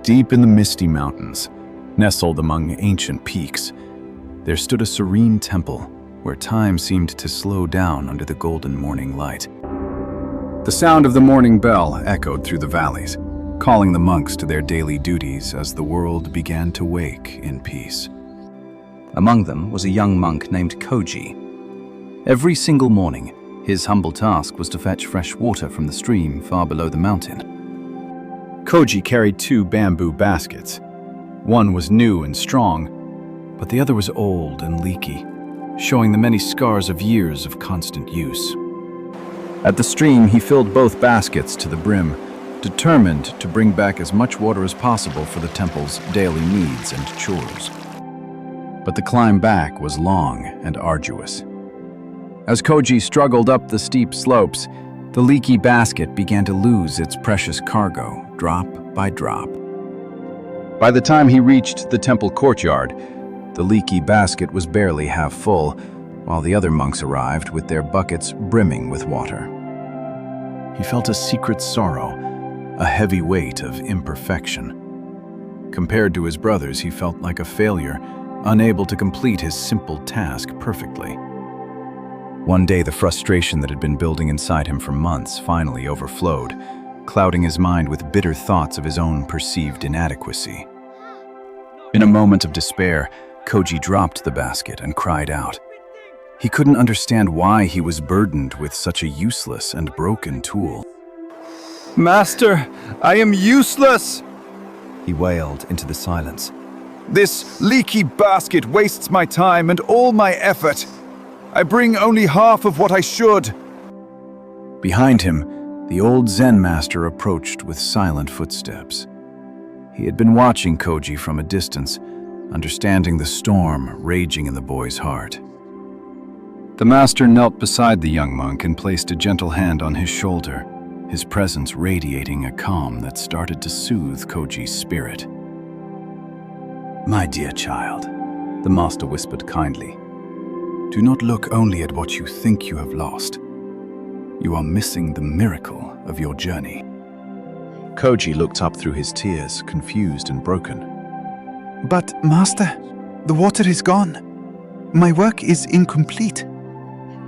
Deep in the misty mountains, nestled among ancient peaks, there stood a serene temple where time seemed to slow down under the golden morning light. The sound of the morning bell echoed through the valleys, calling the monks to their daily duties as the world began to wake in peace. Among them was a young monk named Koji. Every single morning, his humble task was to fetch fresh water from the stream far below the mountain. Koji carried 2 bamboo baskets. One was new and strong, but the other was old and leaky, showing the many scars of years of constant use. At the stream, he filled both baskets to the brim, determined to bring back as much water as possible for the temple's daily needs and chores. But the climb back was long and arduous. As Koji struggled up the steep slopes, the leaky basket began to lose its precious cargo, drop by drop. By the time he reached the temple courtyard, the leaky basket was barely half full, while the other monks arrived with their buckets brimming with water. He felt a secret sorrow, a heavy weight of imperfection. Compared to his brothers, he felt like a failure, unable to complete his simple task perfectly. One day, the frustration that had been building inside him for months finally overflowed, clouding his mind with bitter thoughts of his own perceived inadequacy. In a moment of despair, Koji dropped the basket and cried out. He couldn't understand why he was burdened with such a useless and broken tool. "Master, I am useless!" He wailed into the silence. "This leaky basket wastes my time and all my effort. I bring only half of what I should." Behind him, the old Zen master approached with silent footsteps. He had been watching Koji from a distance, understanding the storm raging in the boy's heart. The master knelt beside the young monk and placed a gentle hand on his shoulder, his presence radiating a calm that started to soothe Koji's spirit. "My dear child," the master whispered kindly, "do not look only at what you think you have lost. You are missing the miracle of your journey." Koji looked up through his tears, confused and broken. "But, Master, the water is gone. My work is incomplete.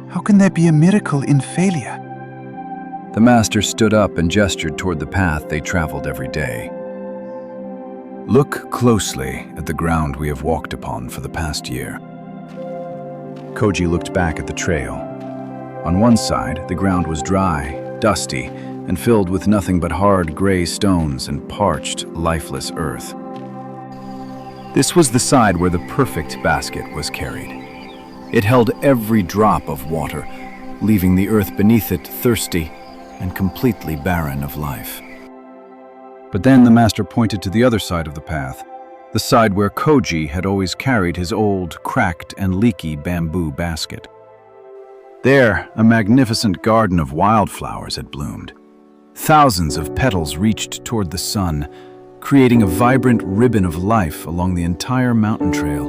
How can there be a miracle in failure?" The master stood up and gestured toward the path they traveled every day. "Look closely at the ground we have walked upon for the past year." Koji looked back at the trail. On one side, the ground was dry, dusty, and filled with nothing but hard gray stones and parched, lifeless earth. This was the side where the perfect basket was carried. It held every drop of water, leaving the earth beneath it thirsty and completely barren of life. But then the master pointed to the other side of the path, the side where Koji had always carried his old, cracked and leaky bamboo basket. There, a magnificent garden of wildflowers had bloomed. Thousands of petals reached toward the sun, creating a vibrant ribbon of life along the entire mountain trail.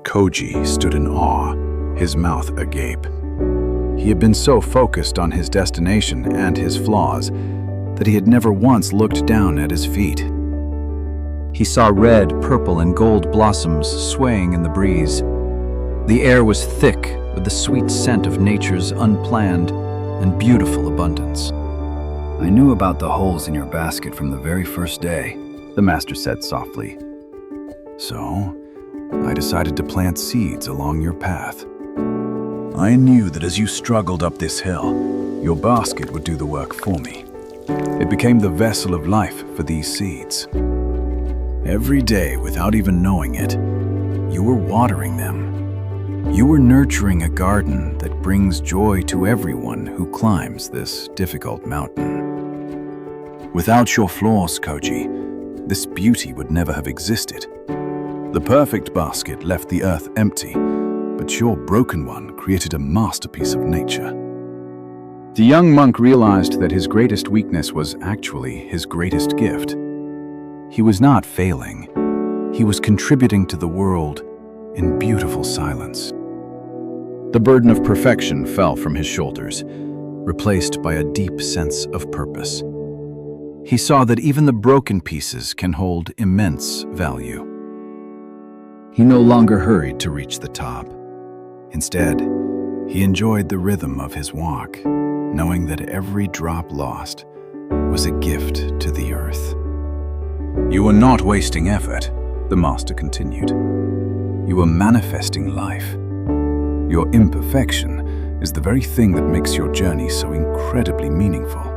Koji stood in awe, his mouth agape. He had been so focused on his destination and his flaws that he had never once looked down at his feet. He saw red, purple, and gold blossoms swaying in the breeze. The air was thick with the sweet scent of nature's unplanned and beautiful abundance. "I knew about the holes in your basket from the very first day," the master said softly. "So, I decided to plant seeds along your path. I knew that as you struggled up this hill, your basket would do the work for me. It became the vessel of life for these seeds. Every day, without even knowing it, you were watering them. You were nurturing a garden that brings joy to everyone who climbs this difficult mountain. Without your flaws, Koji, this beauty would never have existed. The perfect basket left the earth empty, but your broken one created a masterpiece of nature." The young monk realized that his greatest weakness was actually his greatest gift. He was not failing. He was contributing to the world in beautiful silence. The burden of perfection fell from his shoulders, replaced by a deep sense of purpose. He saw that even the broken pieces can hold immense value. He no longer hurried to reach the top. Instead, he enjoyed the rhythm of his walk, knowing that every drop lost was a gift to the earth. You are not wasting effort, the master continued. You are manifesting life. Your imperfection is the very thing that makes your journey so incredibly meaningful.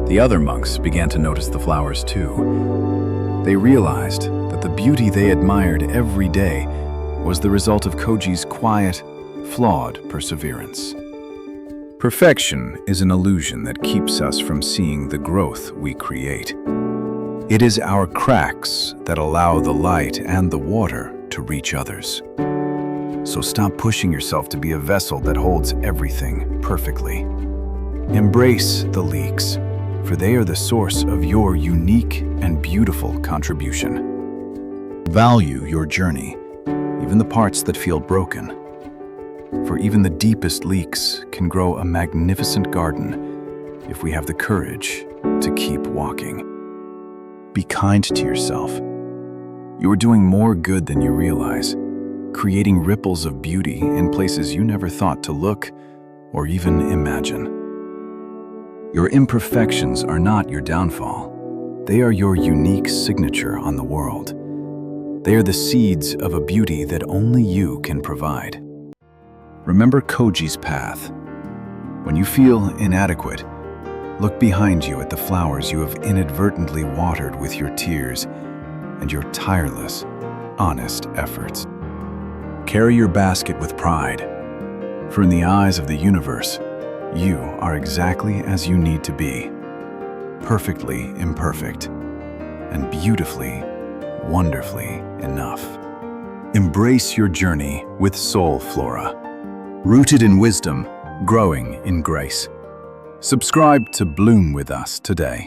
The other monks began to notice the flowers too. They realized that the beauty they admired every day was the result of Koji's quiet, flawed perseverance. Perfection is an illusion that keeps us from seeing the growth we create. It is our cracks that allow the light and the water to reach others. So stop pushing yourself to be a vessel that holds everything perfectly. Embrace the leaks, for they are the source of your unique and beautiful contribution. Value your journey, even the parts that feel broken. For even the deepest leaks can grow a magnificent garden if we have the courage to keep walking. Be kind to yourself. You are doing more good than you realize, creating ripples of beauty in places you never thought to look or even imagine. Your imperfections are not your downfall. They are your unique signature on the world. They are the seeds of a beauty that only you can provide. Remember Koji's path. When you feel inadequate, look behind you at the flowers you have inadvertently watered with your tears and your tireless, honest efforts. Carry your basket with pride, for in the eyes of the universe, you are exactly as you need to be, perfectly imperfect, and beautifully, wonderfully enough. Embrace your journey with Soul Flora, rooted in wisdom, growing in grace. Subscribe to Bloom with us today.